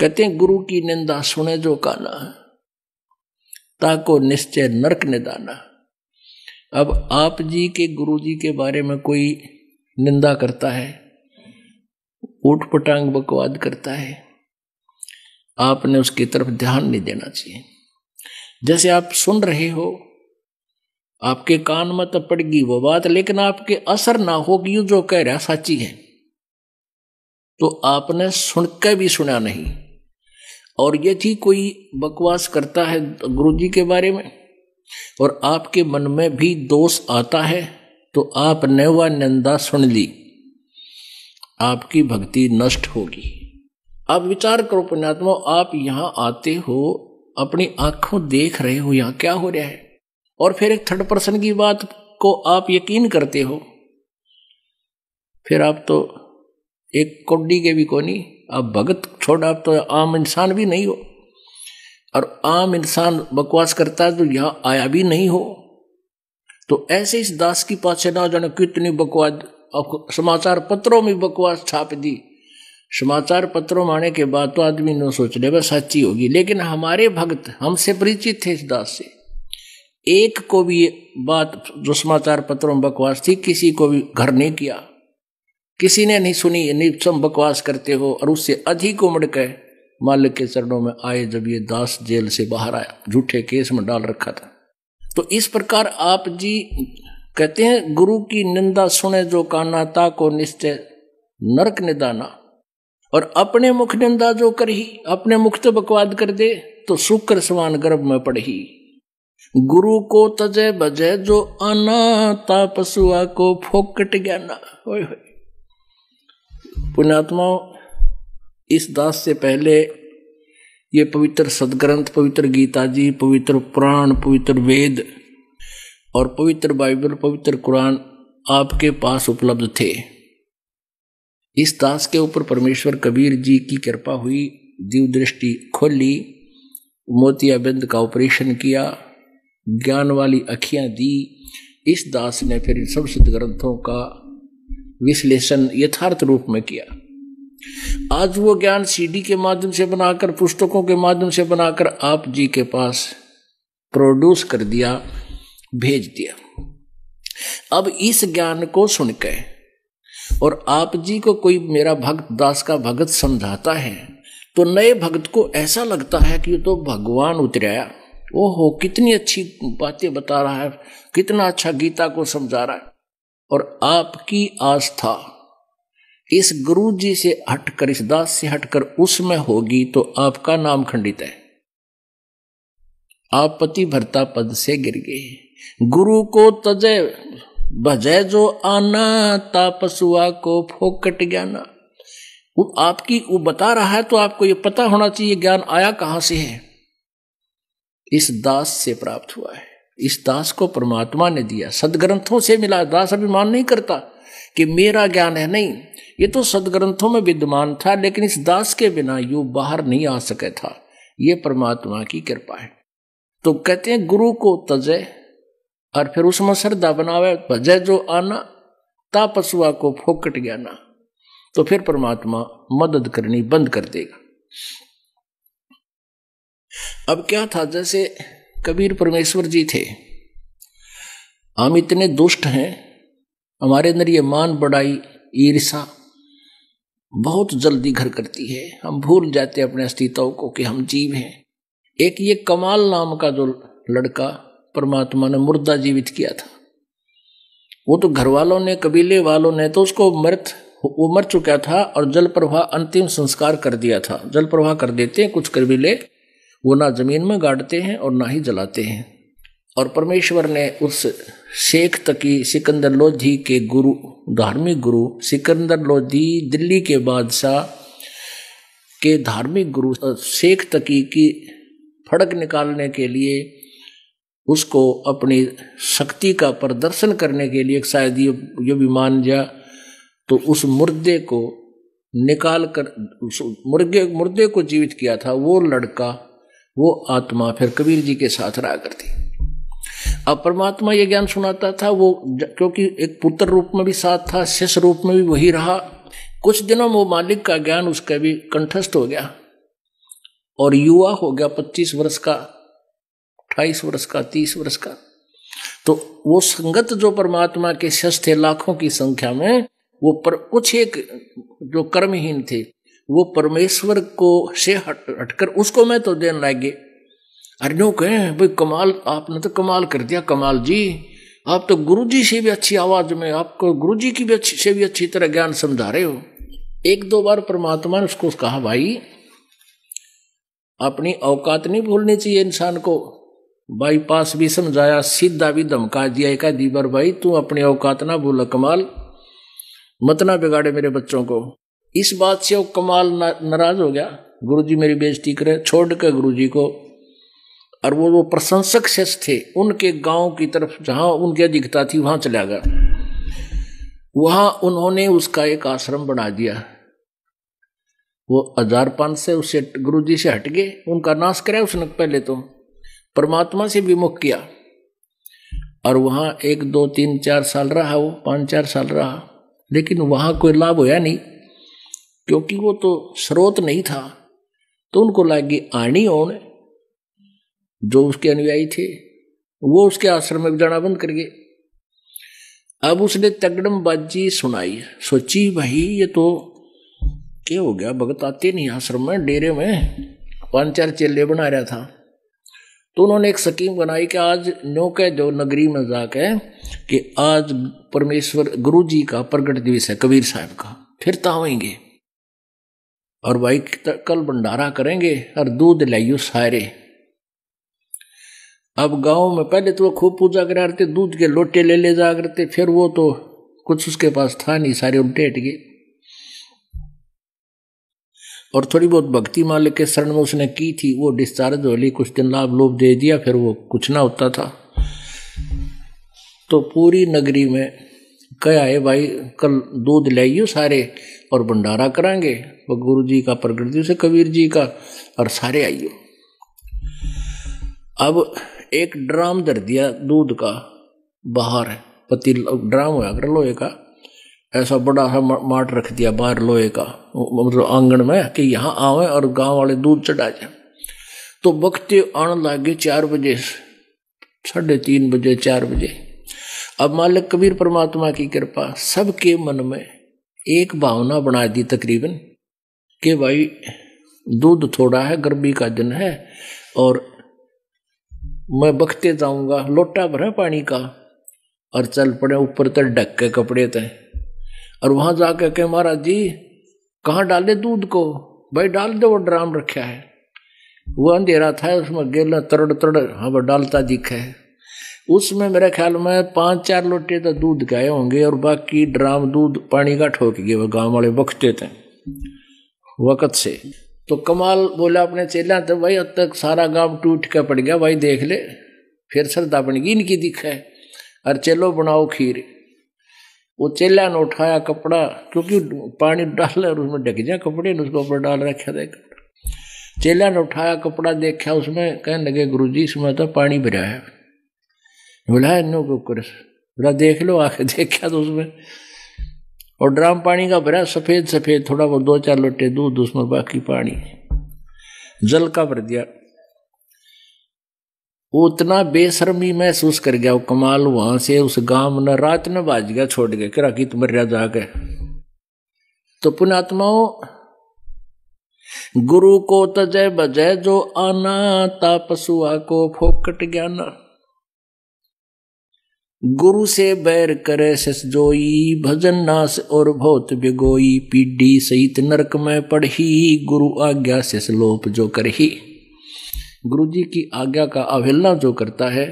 कहते हैं गुरु की निंदा सुने जो काना, ताको निश्चय नरक निदाना। अब आप जी के गुरु जी के बारे में कोई निंदा करता है, ऊट पटांग बकवाद करता है, आपने उसकी तरफ ध्यान नहीं देना चाहिए। जैसे आप सुन रहे हो, आपके कान में तो पड़गी वो बात, लेकिन आपके असर ना हो कि यूं जो कह रहा सच्ची है, तो आपने सुन के भी सुना नहीं। और यदि कोई बकवास करता है गुरु जी के बारे में और आपके मन में भी दोष आता है, तो आपने वह निंदा सुन ली, आपकी भक्ति नष्ट होगी। आप विचार करो पुण्यात्मा, आप यहां आते हो, अपनी आंखों देख रहे हो यहां क्या हो रहा है, और फिर एक थर्ड पर्सन की बात को आप यकीन करते हो। फिर आप तो एक कोड्डी के भी को नहीं, आप भगत छोड़, आप तो आम इंसान भी नहीं हो। और आम इंसान बकवास करता है तो यहां आया भी नहीं हो। तो ऐसे इस दास की पाछे ना जाने कितनी बकवास, समाचार पत्रों में बकवास छाप दी। समाचार पत्रों में आने के बाद तो आदमी ने सोच ले बस सच्ची होगी, लेकिन हमारे भक्त हमसे परिचित थे इस दास से। एक को भी बात जो समाचार पत्रों में बकवास थी, किसी को भी घर नहीं किया, किसी ने नहीं सुनी, नहीं तुम बकवास करते हो। और उससे अधिक उमड़ के मालिक के चरणों में आए जब ये दास जेल से बाहर आया, झूठे केस में डाल रखा था। तो इस प्रकार आप जी कहते हैं गुरु की निंदा सुने जो काना, ताको निश्चय नरक निदाना। और अपने मुख निंदा जो करही, अपने मुख तो बकवाद कर दे तो शुक्र समान गर्भ में पड़ही। गुरु को तजे बजे जो आना, ता पशुआ को फोकट ज्ञाना। पुण्यात्माओं, इस दास से पहले ये पवित्र सदग्रंथ, पवित्र गीता जी, पवित्र पुराण, पवित्र वेद और पवित्र बाइबल, पवित्र कुरान आपके पास उपलब्ध थे। इस दास के ऊपर परमेश्वर कबीर जी की कृपा हुई, दिव्य दृष्टि खोली, मोतियाबिंद का ऑपरेशन किया, ज्ञान वाली अखियां दी। इस दास ने फिर सब सदग्रंथों का विश्लेषण यथार्थ रूप में किया। आज वो ज्ञान सीडी के माध्यम से बनाकर, पुस्तकों के माध्यम से बनाकर आप जी के पास प्रोड्यूस कर दिया, भेज दिया। अब इस ज्ञान को सुनकर और आप जी को कोई मेरा भक्त, दास का भगत समझाता है, तो नए भक्त को ऐसा लगता है कि ये तो भगवान उतराया, ओहो कितनी अच्छी बातें बता रहा है, कितना अच्छा गीता को समझा रहा है। और आपकी आस्था इस गुरु जी से हटकर, इस दास से हटकर उसमें होगी तो आपका नाम खंडित है, आप पति भरता पद से गिर गए। गुरु को तजे भजे जो आना, ता पशुआ को फोकट ज्ञाना। वो आपकी वो बता रहा है तो आपको ये पता होना चाहिए ज्ञान आया कहां से है, इस दास से प्राप्त हुआ है। इस दास को परमात्मा ने दिया, सदग्रंथों से मिला। दास अभिमान नहीं करता कि मेरा ज्ञान है, नहीं, ये तो सदग्रंथों में विद्यमान था, लेकिन इस दास के बिना यू बाहर नहीं आ सके था। ये परमात्मा की कृपा है। तो कहते हैं गुरु को तजे और फिर उसमें श्रद्धा बनावे, भजे जो आना, ता पशुआ को फोकट ज्ञाना। तो फिर परमात्मा मदद करनी बंद कर देगा। अब क्या था, जैसे कबीर परमेश्वर जी थे, हम इतने दुष्ट हैं, हमारे अंदर ये मान बढ़ाई, ईर्षा बहुत जल्दी घर करती है। हम भूल जाते हैं अपने अस्तित्व को कि हम जीव हैं। एक ये कमाल नाम का जो लड़का परमात्मा ने मुर्दा जीवित किया था, वो तो घर वालों ने, कबीले वालों ने तो उसको वो मर चुका था और जल प्रवाह अंतिम संस्कार कर दिया था। जल प्रवाह कर देते हैं कुछ कबीले, वो ना जमीन में गाड़ते हैं और ना ही जलाते हैं। और परमेश्वर ने उस शेख तकी सिकंदर लोधी के गुरु, धार्मिक गुरु सिकंदर लोधी, दिल्ली के बादशाह के धार्मिक गुरु शेख तकी की फड़क निकालने के लिए, उसको अपनी शक्ति का प्रदर्शन करने के लिए, शायद ये भी मान लिया, तो उस मुर्दे को निकाल कर मुर्दे को जीवित किया था। वो लड़का, वो आत्मा फिर कबीर जी के साथ रहा करती। अब परमात्मा ये ज्ञान सुनाता था, वो क्योंकि एक पुत्र रूप में भी साथ था, शिष्य रूप में भी वही रहा। कुछ दिनों में वो मालिक का ज्ञान उसका भी कंठस्थ हो गया। और युवा हो गया 25 वर्ष का, 28 वर्ष का, 30 वर्ष का। तो वो संगत जो परमात्मा के शस्त्र थे लाखों की संख्या में, वो पर कुछ एक जो कर्महीन थे वो परमेश्वर को से हटकर उसको मैं तो देने लगे। अरे नो कहे भाई कमाल, आपने तो कमाल कर दिया कमाल जी, आप तो गुरु जी से भी अच्छी आवाज में, आपको गुरु जी की भी अच्छी से भी अच्छी तरह ज्ञान समझा रहे हो। एक दो बार परमात्मा ने उसको कहा भाई अपनी औकात नहीं भूलनी चाहिए इंसान को। बाईपास भी समझाया, सीधा भी धमका दिया एक आधी बार, भाई तू अपनी औकात ना भूल, कमाल मत ना बिगाड़े मेरे बच्चों को। इस बात से वो कमाल नाराज हो गया, गुरुजी मेरी बेइज्जती करे, छोड़ के गुरुजी को। और वो प्रशंसक शेष थे उनके गांव की तरफ जहां उनकी अधिकता थी वहां चला गया। वहां उन्होंने उसका एक आश्रम बना दिया। वो 1005 से उससे गुरुजी से हट गए, उनका नाश कराया उसने पहले तो, परमात्मा से विमुख किया। और वहां 1 2 3 4 साल रहा, वो 5-4 साल रहा, लेकिन वहां कोई लाभ होया नहीं, क्योंकि वो तो स्रोत नहीं था। तो उनको लगी आनी होने, जो उसके अनुयायी थे वो उसके आश्रम में जाना बंद कर गए। अब उसने तगड़म बाजी सुनाई, सोची भाई ये तो क्या हो गया, भगत आते नहीं आश्रम में, डेरे में 5-4 चेले बना रहा था। तो उन्होंने एक स्कीम बनाई कि आज नो कह दो नगरी में जाके कि आज परमेश्वर गुरु जी का प्रगट दिवस है, कबीर साहब का, फिर तावेंगे और भाई कल भंडारा करेंगे और दूध लाइयो सारे। अब गांव में पहले तो वो खूब पूजा करा करते, दूध के लोटे ले जा करते, फिर वो तो कुछ उसके पास था नहीं, सारे उल्टे हट गए। और थोड़ी बहुत भक्ति मालिक के शरण में उसने की थी, वो डिस्चार्ज हो ली, कुछ दिन लाभ लोभ दे दिया, फिर वो कुछ ना होता था। तो पूरी नगरी में क्या है भाई कल दूध लाइयो सारे और भंडारा करांगे, वो गुरु जी का प्रगट दिवस है कबीर जी का, और सारे आइयो। अब एक ड्राम धर दिया दूध का बाहर, पतील ड्राम होया कर लोहे का, ऐसा बड़ा सा माट रख दिया बाहर लोहे का, मतलब आंगन में, कि यहाँ आवे और गांव वाले दूध चढ़ा जाए। तो बकते आने लगे 4 बजे, 3:30 बजे, 4 बजे। अब मालिक कबीर परमात्मा की कृपा, सबके मन में एक भावना बना दी तकरीबन कि भाई दूध थोड़ा है, गर्मी का दिन है, और मैं बकते जाऊंगा, लोटा भरा पानी का, और चल पड़े ऊपर तक ढक के कपड़े तय। और वहां जाकर के महाराज जी कहाँ डाले दूध को, भाई डाल दो, वो ड्राम रखा है, वो अंधेरा था उसमें गेला तड़ तड़ हाँ वो डालता दिखा है। उसमें मेरे ख्याल में 5-4 लोटे तो दूध के आए होंगे, और बाकी ड्राम दूध पानी का ठोक गए, वो गाँव वाले बकते थे वक़्त से। तो कमाल बोला अपने चेला, तो भाई अब तक सारा गांव टूट के पड़ गया, भाई देख ले, फिर श्रद्धा बन गई इनकी दिखा है, और चलो बनाओ खीर। वो चेला ने उठाया कपड़ा, क्योंकि पानी डाल और उसमें ढक जाए कपड़े ने, उसको ऊपर डाल रखा था कपड़ा। चेला ने उठाया कपड़ा, देखा उसमें, कहने लगे गुरुजी इसमें तो पानी भरा है। बोला नो को कर देख लो, आके देखा तो उसमें, और ड्राम पानी का भरा, सफेद सफेद, थोड़ा वो 2-4 लोटे दूध उसमें, बाकी पानी जल का भर दिया। उतना बेशर्मी महसूस कर गया वो कमाल। वहां से उस गांव में रात न बाज गया, छोड़ गया कि राखी तुम मर जाके। तो पुण्यात्माओं, गुरु को तजय बजय जो आना, तापसुआ को फोकट ज्ञाना। गुरु से बैर करे सस जोई, भजन नास और बहुत बिगोई। पीढ़ी सहित नरक में पढ़ी, गुरु आज्ञा से लोप जो करही। गुरु जी की आज्ञा का अवहेलना जो करता है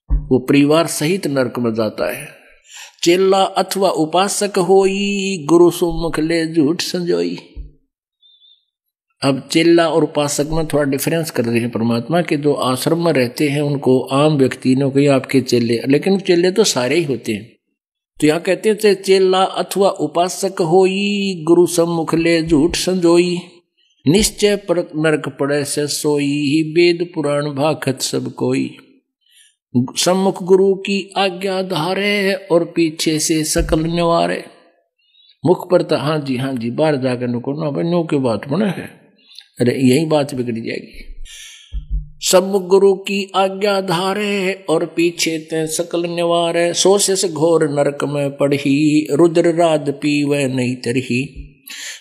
वो परिवार सहित नरक में जाता है। चेला अथवा उपासक होई, गुरु सुमुख ले झूठ संजोई। अब चेला और उपासक में थोड़ा डिफरेंस कर रहे हैं परमात्मा के। जो आश्रम में रहते हैं उनको आम व्यक्ति ने कोई आपके चेले, लेकिन चेले तो सारे ही होते हैं। तो यहाँ कहते हैं चेला अथवा उपासक होई, गुरु सम्मुख ले झूठ संजोई। निश्चय पर नरक पड़े से सोई, वेद पुराण भाखत सब कोई। सम्मुख गुरु की आज्ञा धारे, और पीछे से सकल निवारे। मुख पर तो हाँ जी बाहर जाकर नुको ना, भाई नो की बात बने है, अरे यही बात बिगड़ जाएगी। सब गुरु की आज्ञा धारे और पीछे ते सकल निवारे, सोशस घोर नरक में पढ़ी, रुद्र राज पीवे नहीं तरही।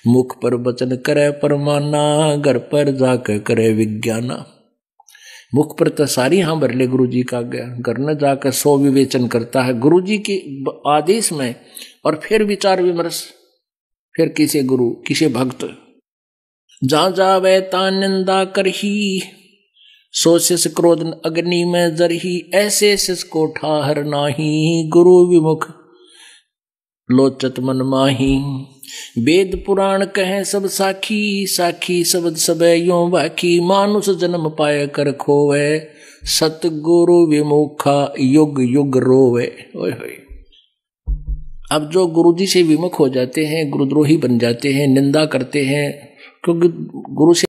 मुख पर वचन करे परमाना, घर पर जाकर करे विज्ञाना। मुख पर तो सारी हाँ भर ले गुरु जी का आज्ञा, घर में जाकर सो विवेचन करता है गुरु जी के आदेश में, और फिर विचार विमर्श, फिर किसी गुरु किसी भक्त। जा जावे ता निंदा करही, सोशिस क्रोध अग्नि में जरही, ऐसे शिष को ठाहर नाही, गुरु विमुख लोचत मन माही। वेद पुराण कहे सब साखी, साखी शब्द सबे यों बाकी, मानुष जन्म पाए कर खोवे, सतगुरु विमुखा युग युग रोवे। ओए होए। अब जो गुरु जी से विमुख हो जाते हैं, गुरुद्रोही बन जाते हैं, निंदा करते हैं, क्योंकि गुरु से